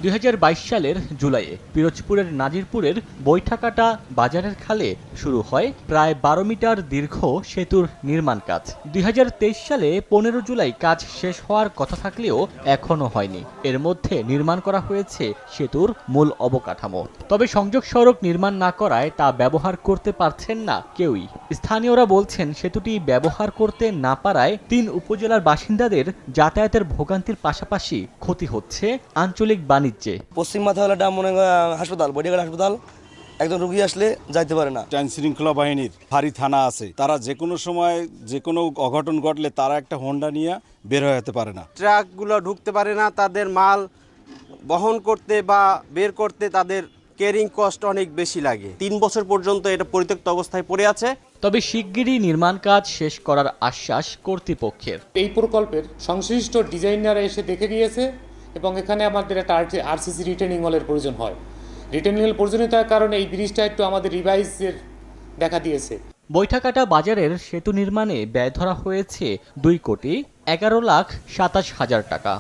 2022 সালের জুলাইয়ে পিরোজপুরের নাজিরপুরের বৈঠাকাটা বাজারের খালে শুরু হয় প্রায় 12 মিটার দীর্ঘ সেতুর নির্মাণ কাজ। 2023 সালে 15 জুলাই কাজ শেষ হওয়ার কথা থাকলেও এখনও হয়নি। এর মধ্যে নির্মাণ করা হয়েছে সেতুর মূল অবকাঠামো। তবে সংযোগ সড়ক নির্মাণ না করায় তা ব্যবহার করতে পারছেন না কেউই। স্থানীয়রা বলছেন সেতুটি ব্যবহার করতে না পারায় 3 উপজেলার বাসিন্দাদের যাতায়াতের ভোগান্তির পাশাপাশি ক্ষতি হচ্ছে আঞ্চলিক বাণিজ্যে। পশ্চিম মাথাওয়ালাটা মনে হয় হাসপাতাল, বডিগার্ড হাসপাতাল, একজন রোগী আসলে যাইতে পারে না। আইন শৃঙ্খলা বাহিনীর ফাঁড়ি থানা আছে, তারা যে কোনো সময় যে কোনো অঘটন ঘটলে তারা একটা হোন্ডা নিয়ে বের হয়ে যেতে পারে না। ট্রাকগুলো ঢুকতে পারে না, তাদের মাল বহন করতে বা বের করতে তাদের ক্যারিং কস্ট অনেক বেশি লাগে। 3 বছর পর্যন্ত এটা পরিত্যক্ত অবস্থায় পড়ে আছে। তবে শিগগিরই নির্মাণ কাজ শেষ করার আশ্বাস কর্তৃপক্ষের। এই প্রকল্পের সংশ্লিষ্ট ডিজাইনাররা এসে দেখে গিয়েছে এবং এখানে আমাদের একটা আরসিসি রিটেনিং হলের প্রয়োজন হয়। রিটেনিং হল প্রয়োজনীয়তার কারণে এই ব্রিজটা একটু আমাদের রিভাইজের দেখা দিয়েছে। বৈঠাকাটা বাজারের সেতু নির্মাণে ব্যয় ধরা হয়েছে 2,11,27,000 টাকা।